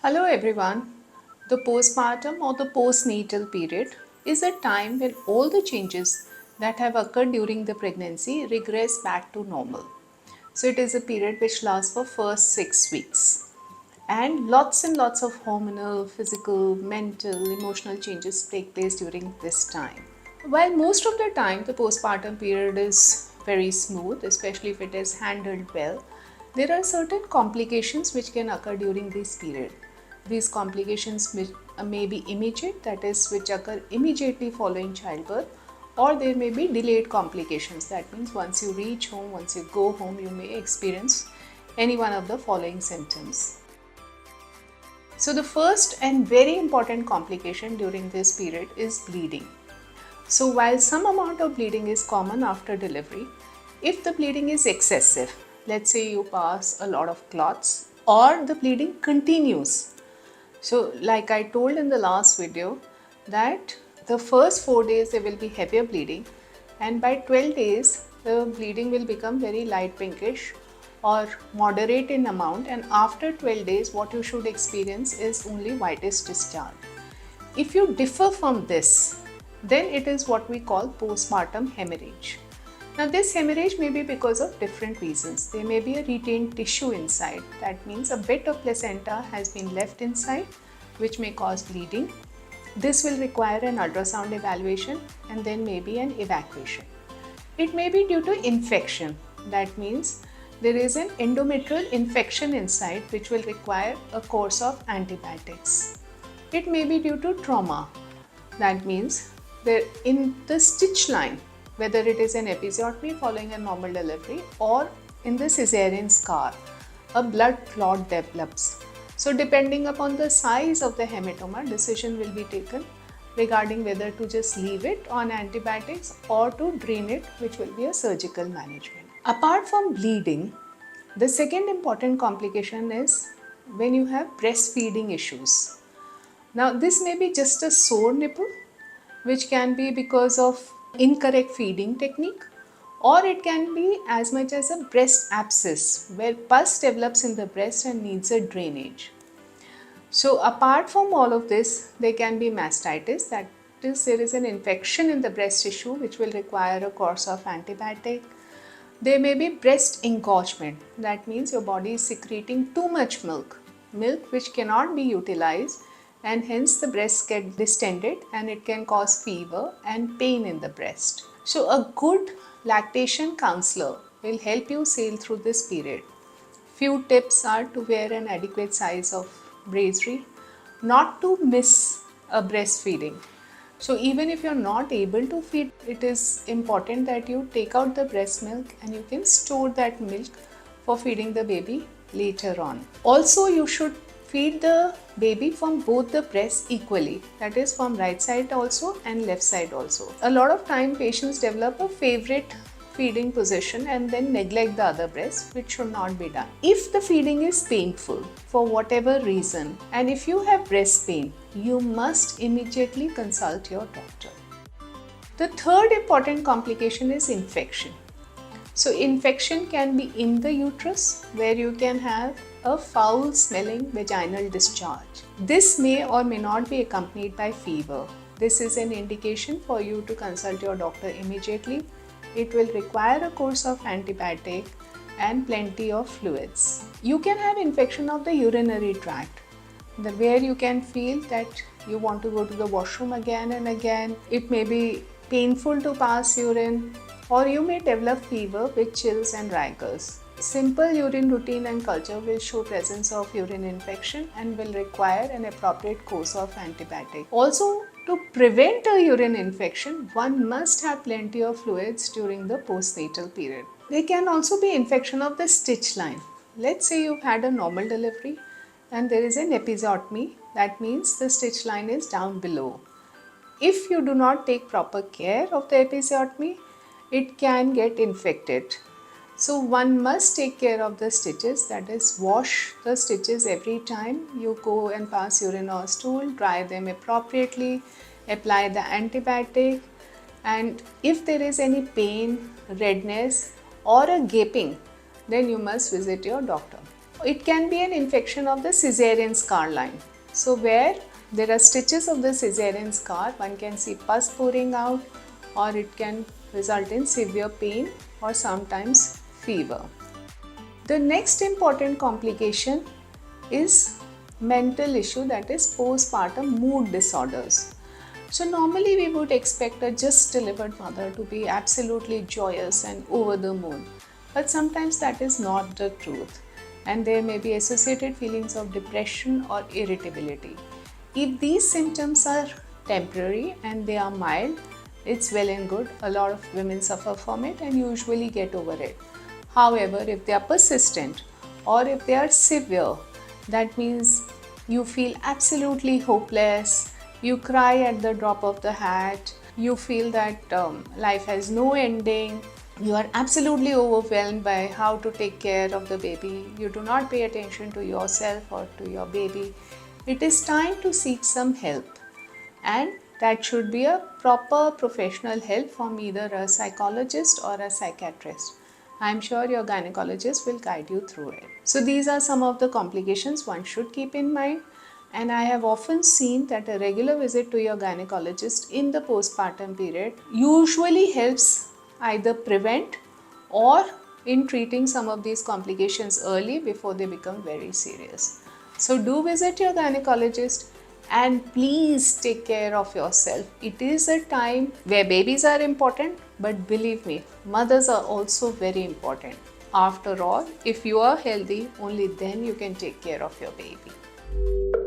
Hello everyone. The postpartum or the postnatal period is a time when all the changes that have occurred during the pregnancy regress back to normal. So it is a period which lasts for first 6 weeks. And lots of hormonal, physical, mental, emotional changes take place during this time. While most of the time the postpartum period is very smooth, especially if it is handled well, there are certain complications which can occur during this period. These complications may be immediate, that is, which occur immediately following childbirth, or there may be delayed complications. That means once you reach home, once you go home, you may experience any one of the following symptoms. So, the first and very important complication during this period is bleeding. So, while some amount of bleeding is common after delivery, if the bleeding is excessive, let's say you pass a lot of clots or the bleeding continues. So, like I told in the last video, that the first 4 days there will be heavier bleeding, and by 12 days the bleeding will become very light pinkish or moderate in amount, and after 12 days what you should experience is only whitish discharge. If you differ from this, then it is what we call postpartum hemorrhage. Now, this hemorrhage may be because of different reasons. There may be a retained tissue inside. That means a bit of placenta has been left inside, which may cause bleeding. This will require an ultrasound evaluation and then maybe an evacuation. It may be due to infection. That means there is an endometrial infection inside which will require a course of antibiotics. It may be due to trauma. That means in the stitch line, whether it is an episiotomy following a normal delivery or in the cesarean scar, a blood clot develops. So depending upon the size of the hematoma, decision will be taken regarding whether to just leave it on antibiotics or to drain it, which will be a surgical management. Apart from bleeding, the second important complication is when you have breastfeeding issues. Now this may be just a sore nipple, which can be because of incorrect feeding technique, or it can be as much as a breast abscess where pus develops in the breast and needs a drainage. So apart from all of this, there can be mastitis, that is, there is an infection in the breast tissue which will require a course of antibiotic. There may be breast engorgement, that means your body is secreting too much milk which cannot be utilized, and hence the breasts get distended and it can cause fever and pain in the breast. So a good lactation counselor will help you sail through this period. Few tips are to wear an adequate size of brasier, not to miss a breastfeeding. So even if you're not able to feed, it is important that you take out the breast milk and you can store that milk for feeding the baby later on. Also, you should feed the baby from both the breasts equally, that is from right side also and left side also. A lot of time patients develop a favorite feeding position and then neglect the other breast, which should not be done. If the feeding is painful for whatever reason, and if you have breast pain, you must immediately consult your doctor. The third important complication is infection. So infection can be in the uterus, where you can have a foul smelling vaginal discharge. This may or may not be accompanied by fever. This is an indication for you to consult your doctor immediately. It will require a course of antibiotic and plenty of fluids. You can have infection of the urinary tract, where you can feel that you want to go to the washroom again and again. It may be painful to pass urine, or you may develop fever with chills and rigors. Simple urine routine and culture will show presence of urine infection and will require an appropriate course of antibiotic. Also, to prevent a urine infection, one must have plenty of fluids during the postnatal period. There can also be infection of the stitch line. Let's say you've had a normal delivery and there is an episiotomy, that means the stitch line is down below. If you do not take proper care of the episiotomy, it can get infected. So one must take care of the stitches, that is, wash the stitches every time you go and pass urine or stool, dry them appropriately, apply the antibiotic, and if there is any pain, redness or a gaping, then you must visit your doctor. It can be an infection of the cesarean scar line. So where there are stitches of the cesarean scar, one can see pus pouring out, or it can result in severe pain or sometimes fever. The next important complication is mental issue, that is postpartum mood disorders. So normally we would expect a just delivered mother to be absolutely joyous and over the moon, but sometimes that is not the truth, and there may be associated feelings of depression or irritability. If these symptoms are temporary and they are mild, it's well and good. A lot of women suffer from it and usually get over it. However, if they are persistent or if they are severe, that means you feel absolutely hopeless, you cry at the drop of the hat, you feel that life has no ending, you are absolutely overwhelmed by how to take care of the baby, you do not pay attention to yourself or to your baby, it is time to seek some help. And that should be a proper professional help from either a psychologist or a psychiatrist. I am sure your gynecologist will guide you through it. So these are some of the complications one should keep in mind. And I have often seen that a regular visit to your gynecologist in the postpartum period usually helps either prevent or in treating some of these complications early before they become very serious. So do visit your gynecologist and please take care of yourself. It is a time where babies are important, but believe me, mothers are also very important. After all, if you are healthy, only then you can take care of your baby.